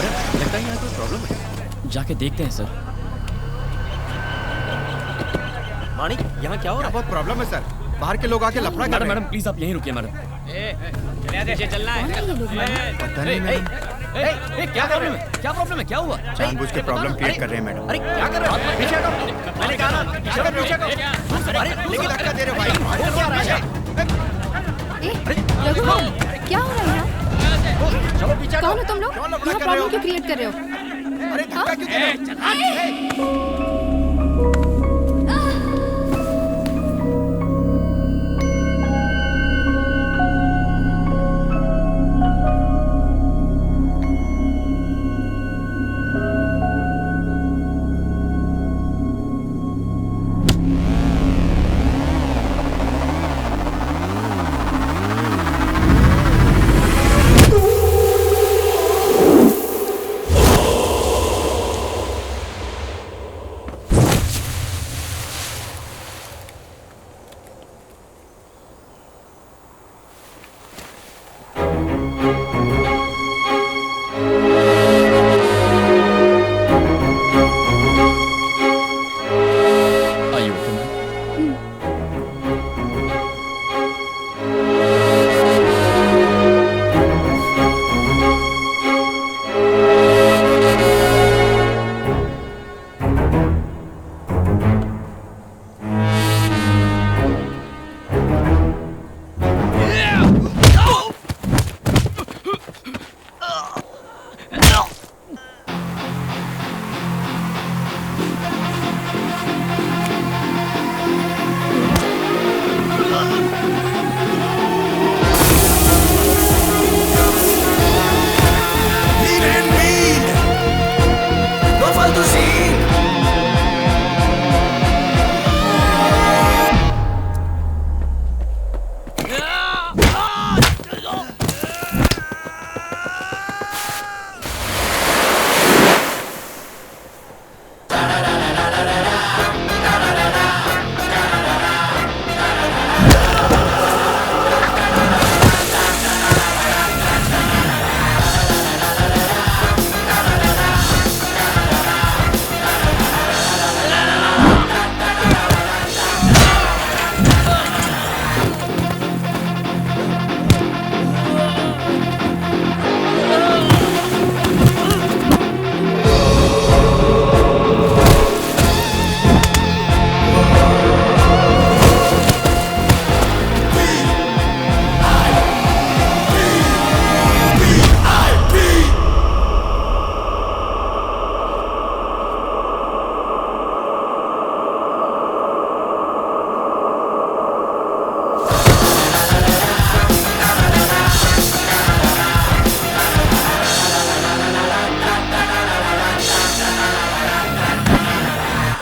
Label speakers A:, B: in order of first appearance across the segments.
A: लगता है यहाँ कोई प्रॉब्लम है।
B: जाके देखते हैं सर।
A: मानिक, यहाँ क्या हो रहा है?
C: बहुत प्रॉब्लम है सर, बाहर के लोग आके लफड़ा कर
B: मैडम
C: रहे हैं।
B: मैडम प्लीज आप यहीं रुकिए मैडम।
A: चलना है।
C: पता नहीं मैडम,
B: क्या प्रॉब्लम है? क्या प्रॉब्लम है? क्या हुआ?
C: जानबूझ के प्रॉब्लम क्रिएट कर रहे हैं मैडम।
A: अरे क्या कर रहे हो? पीछे हटो। मैंने कहा ना, पीछे हटो, पीछे हटो। अरे
C: लेकिन धक्का दे रहे हो भाई।
A: वो क्या रहा है?
D: रघु, क्या हो रहा है यहाँ?
A: चलो पीछे हटो।
D: कौन हो तुम लोग?
C: क्यों लफड़ा
D: यहाँ
C: कर रहे हो?
D: प्रॉब्लम क्यों क्रिएट कर रहे हो?
C: अरे धक्का क्यों दे रहे हो?
B: आइए मैम।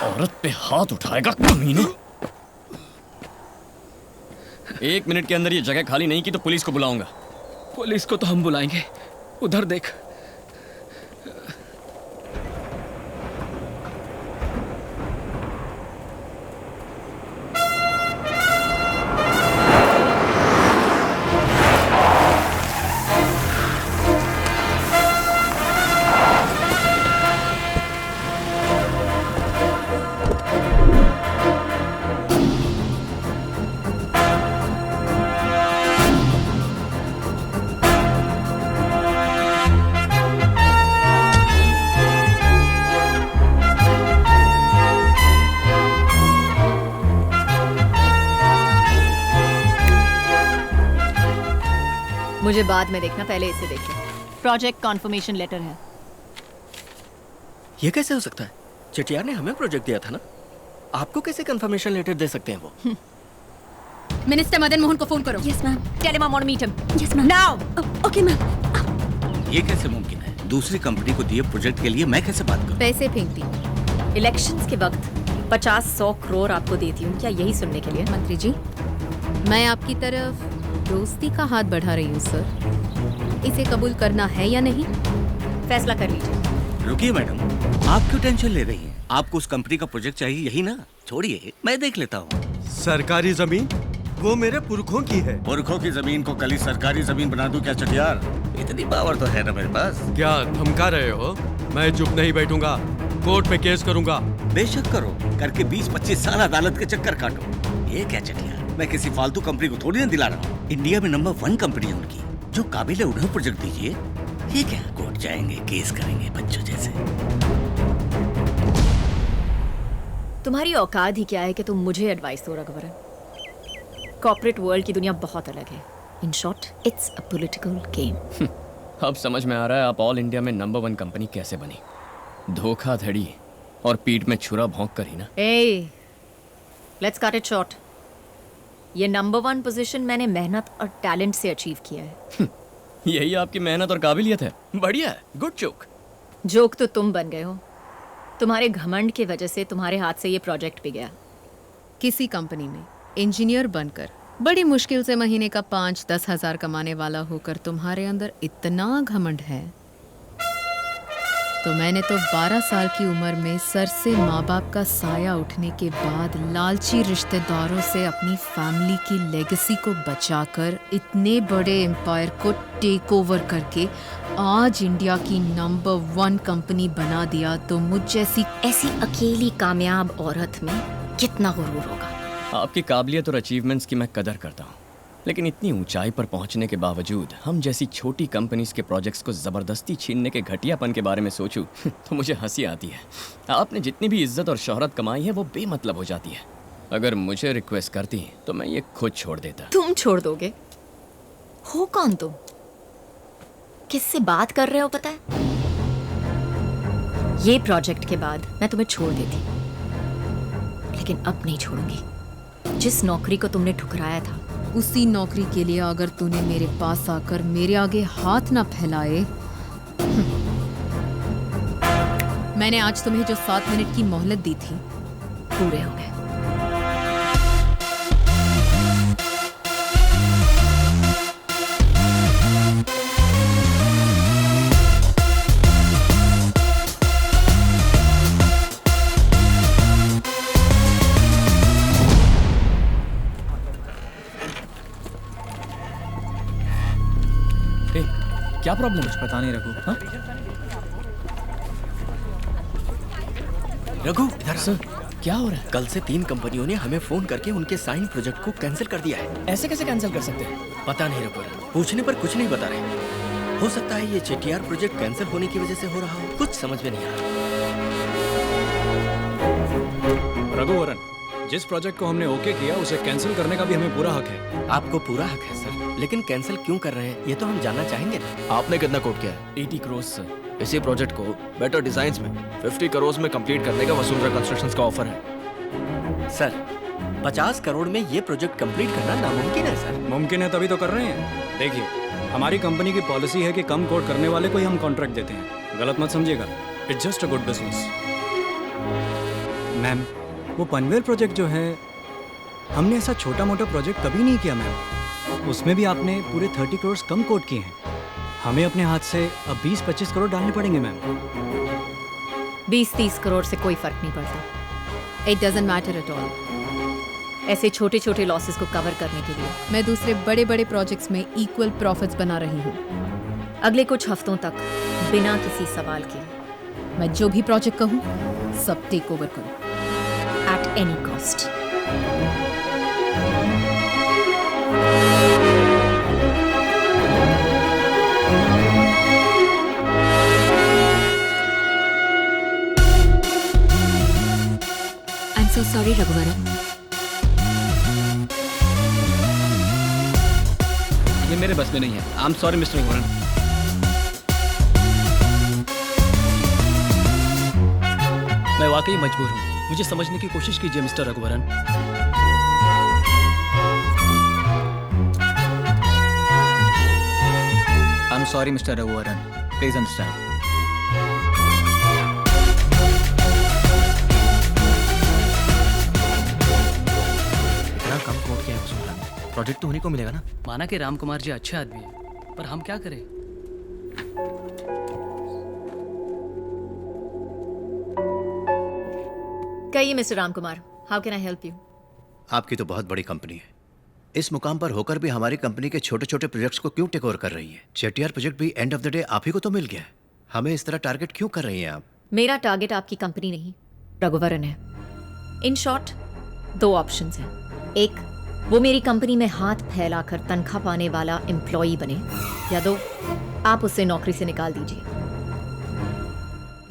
B: औरत पे हाथ उठाएगा कमीना। 1 मिनट के अंदर ये जगह खाली नहीं की तो पुलिस को बुलाऊंगा।
E: पुलिस को तो हम बुलाएंगे, उधर देख।
D: मुझे बाद में देखना, पहले इसे देख लो।
F: प्रोजेक्ट कॉन्फर्मेशन लेटर है।
A: ये कैसे हो सकता है? चटियार ने हमें प्रोजेक्ट दिया था ना, आपको कैसे कंफर्मेशन लेटर दे सकते हैं वो?
D: मिनिस्टर मदन मोहन को फोन करो।
F: Yes ma'am. Tell him I want to meet him.
D: Yes ma'am.
F: Now.
D: Okay ma'am.
G: ये कैसे मुमकिन है? दूसरी कंपनी को दिए प्रोजेक्ट के लिए मैं कैसे बात करूं?
D: पैसे फेंकती।
F: इलेक्शंस के वक्त 50-100 करोड़ आपको देती हूँ, क्या यही सुनने के लिए?
D: मंत्री जी, मैं आपकी तरफ दोस्ती का हाथ बढ़ा रही हूँ सर। इसे कबूल करना है या नहीं?
F: फैसला कर लीजिए।
G: रुकिए मैडम, आप क्यों टेंशन ले रही हैं? आपको उस कंपनी का प्रोजेक्ट चाहिए यही ना? छोड़िए, मैं देख लेता हूँ।
H: सरकारी जमीन वो मेरे पुरखों की है।
G: पुरखों की जमीन को कल ही सरकारी जमीन बना दूं क्या चटियार? इतनी पावर तो है ना मेरे पास।
H: क्या धमका रहे हो? मैं चुप नहीं बैठूंगा, कोर्ट में केस करूंगा।
G: बेशक करो, करके 20-25 साल अदालत के चक्कर काटो। ये क्या चटियार, मैं किसी फालतू कंपनी को थोड़ी ना दिला रहा हूँ। इंडिया में नंबर 1 कंपनी है उनकी, जो काबिल है उन्हें प्रोजेक्ट दीजिए। ये क्या कोर्ट जाएंगे, केस करेंगे बच्चों जैसे।
F: तुम्हारी औकात ही क्या है कि तुम मुझे एडवाइस दो रघुवरन? कॉर्पोरेट वर्ल्ड की दुनिया बहुत अलग है। In short, it's a political game.
B: अब समझ में आ रहा है आप ऑल इंडिया में नंबर 1 कंपनी कैसे बनी। धोखाधड़ी और पीठ में छुरा भोंक कर ही ना।
F: ए, लेट्स कट इट शॉर्ट। ये नंबर 1 पोजीशन मैंने मेहनत और टैलेंट से अचीव किया है।
B: यही आपकी मेहनत और काबिलियत है। बढ़िया है, गुड जोक।
F: जोक तो तुम बन गए हो। तुम्हारे घमंड की वजह से तुम्हारे हाथ से ये प्रोजेक्ट भी गया।
D: किसी कंपनी में इंजीनियर बनकर बड़ी मुश्किल से महीने का 5-10 हज़ार कमाने वाला होकर तुम्हारे अंदर इतना घमंड है, तो मैंने तो 12 साल की उम्र में सर से माँ बाप का साया उठने के बाद लालची रिश्तेदारों से अपनी फैमिली की लेगेसी को बचाकर इतने बड़े एम्पायर को टेक ओवर करके आज इंडिया की नंबर 1 कंपनी बना दिया। तो मुझ जैसी
F: ऐसी अकेली कामयाब औरत में कितना गुरूर होगा।
B: आपकी काबिलियत और अचीवमेंट्स की मैं कदर करता हूँ, लेकिन इतनी ऊंचाई पर पहुंचने के बावजूद हम जैसी छोटी कंपनीज के प्रोजेक्ट्स को ज़बरदस्ती छीनने के घटियापन के बारे में सोचूं तो मुझे हंसी आती है। आपने जितनी भी इज्जत और शोहरत कमाई है वो बेमतलब हो जाती है। अगर मुझे रिक्वेस्ट करती तो मैं ये खुद छोड़ देता।
F: तुम छोड़ दोगे? हो कौन तुम? किससे बात कर रहे हो पता है? ये प्रोजेक्ट के बाद मैं तुम्हें छोड़ देती, लेकिन अब नहीं छोड़ूंगी। जिस नौकरी को तुमने ठुकराया था,
D: उसी नौकरी के लिए अगर तूने मेरे पास आकर मेरे आगे हाथ ना फैलाए। मैंने आज तुम्हें जो 7 मिनट की मोहलत दी थी,
F: पूरे हो गए।
B: क्या प्रॉब्लम है?
C: पता नहीं रघु।
B: हाँ?
A: रघु इधर
B: सर, क्या हो रहा है?
A: कल से 3 कंपनियों ने हमें फोन करके उनके साइन प्रोजेक्ट को कैंसिल कर दिया है।
B: ऐसे कैसे कैंसिल कर सकते हैं?
A: पता नहीं रघु, पूछने पर कुछ नहीं बता रहे। हो सकता है ये चेटीआर प्रोजेक्ट कैंसिल होने की वजह से हो रहा हो। कुछ समझ में नहीं आ रहा।
E: रघुवरन, जिस प्रोजेक्ट को हमने ओके किया उसे कैंसिल करने का भी हमें पूरा हक है।
A: आपको पूरा हक है सर, लेकिन कैंसिल क्यों कर रहे हैं ये तो हम जानना चाहेंगे ना।
I: आपने कितना कोट किया है?
B: 80 करोड़ सर।
I: इसी प्रोजेक्ट को बेटर डिजाइन्स में 50 करोड़ में कंप्लीट करने का वसुंधरा कंस्ट्रक्शंस का ऑफर है।
A: सर 50 करोड़ में ये प्रोजेक्ट कंप्लीट करना नामुमकिन है सर।
E: मुमकिन है तभी तो कर रहे हैं। देखिए, हमारी कंपनी की पॉलिसी है कि कम कोट करने वाले को ही हम कॉन्ट्रैक्ट देते हैं। गलत मत समझिएगा, it's just a good business. Ma'am, वो पनवेल प्रोजेक्ट जो है, हमने ऐसा छोटा मोटा प्रोजेक्ट कभी नहीं किया मैम। उसमें भी आपने पूरे 30 करोड़ कम कोट किए हैं। हमें अपने हाथ से अब 20-25 करोड़ डालने पड़ेंगे मैम।
F: 20-30 करोड़ से कोई फर्क नहीं पड़ता।
D: It doesn't matter at all.
F: ऐसे छोटे छोटे लॉसेस को कवर करने के लिए
D: मैं दूसरे बड़े बड़े प्रोजेक्ट्स में इक्वल प्रॉफिट्स बना रही हूँ।
F: अगले कुछ हफ्तों तक बिना किसी सवाल के
D: मैं जो भी प्रोजेक्ट कहूँ सब टेक ओवर करूँ,
F: at any cost.
J: So sorry, Raghuvaran.
E: ये मेरे बस में नहीं है। I am sorry mister Raghuvaran. मैं वाकई मजबूर हूँ, मुझे समझने की कोशिश कीजिए mister Raghuvaran. I am sorry mister Raghuvaran, please understand.
I: Project तो उन्हीं को मिलेगा ना।
E: माना कि राम कुमार जी अच्छे आदमी हैं, पर हम क्या करें?
F: कहिए mister Ram Kumar, how can I help you?
C: आपकी तो बहुत बड़ी कंपनी है,
J: इस मुकाम पर होकर भी हमारी कंपनी के छोटे छोटे प्रोजेक्ट्स को क्यों टेक ओवर कर रही है? चेटियार प्रोजेक्ट भी एंड ऑफ द डे आप ही को तो मिल गया है। हमें इस तरह टारगेट क्यों कर रही हैं आप?
F: मेरा टारगेट आपकी कंपनी नहीं, रघुवरन है। इन शॉर्ट, 2 ऑप्शंस हैं। एक, वो मेरी कंपनी में हाथ फैलाकर तनख्वाह पाने वाला एम्प्लॉई बने, या 2, आप उसे नौकरी से निकाल दीजिए।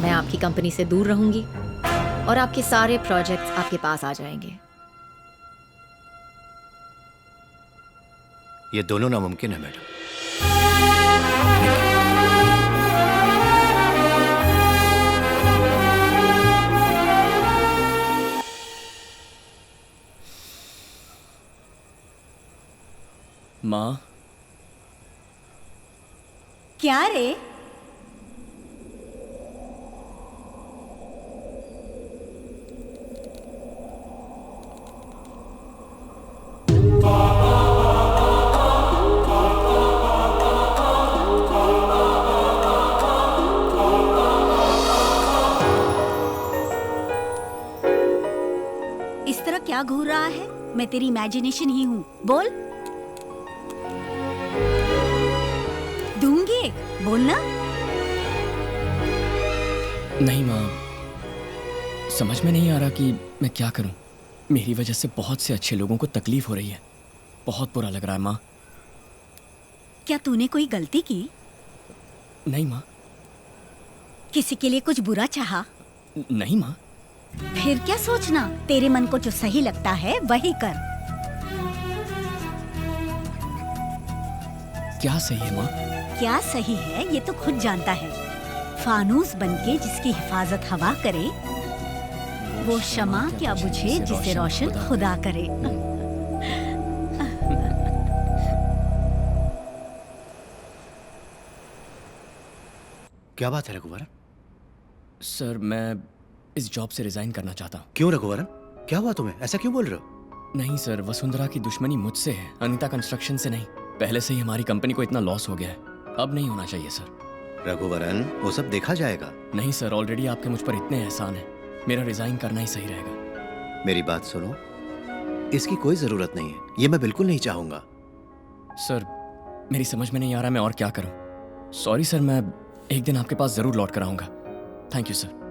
F: मैं आपकी कंपनी से दूर रहूंगी और आपके सारे प्रोजेक्ट्स आपके पास आ जाएंगे।
J: ये दोनों नामुमकिन है मैडम।
B: माँ,
K: क्या रे? इस तरह क्या घूर रहा है? मैं तेरी इमेजिनेशन ही हूँ। बोल। दूंगी, बोलना।
B: नहीं माँ, समझ में नहीं आ रहा कि मैं क्या करूं। मेरी वजह से बहुत से अच्छे लोगों को तकलीफ हो रही है। बहुत बुरा लग रहा है माँ।
K: क्या तूने कोई गलती की?
B: नहीं माँ।
K: किसी के लिए कुछ बुरा चाहा?
B: नहीं माँ।
K: फिर क्या सोचना? तेरे मन को जो सही लगता है वही कर।
B: क्या सही है माँ?
K: क्या सही है ये तो खुद जानता है। फानूस बनके जिसकी हिफाजत हवा करे, वो शमा क्या बुझे जिसे रोशन खुदा करे।
J: क्या बात है रघुवरन?
B: सर, मैं इस जॉब से रिजाइन करना चाहता हूँ।
J: क्यों रघुवरन, क्या हुआ तुम्हें? ऐसा क्यों बोल रहे हो?
B: नहीं सर, वसुंधरा की दुश्मनी मुझसे है, अनीता कंस्ट्रक्शन से नहीं। पहले से ही हमारी कंपनी को इतना लॉस हो गया है, अब नहीं होना चाहिए सर।
J: रघुवरन, वो सब देखा जाएगा।
B: नहीं सर, ऑलरेडी आपके मुझ पर इतने एहसान है। मेरा रिजाइन करना ही सही रहेगा।
J: मेरी बात सुनो, इसकी कोई जरूरत नहीं है। ये मैं बिल्कुल नहीं चाहूंगा।
B: सर, मेरी समझ में नहीं आ रहा मैं और क्या करूं। सॉरी सर, मैं एक दिन आपके पास जरूर लौट कर आऊंगा। Thank you sir.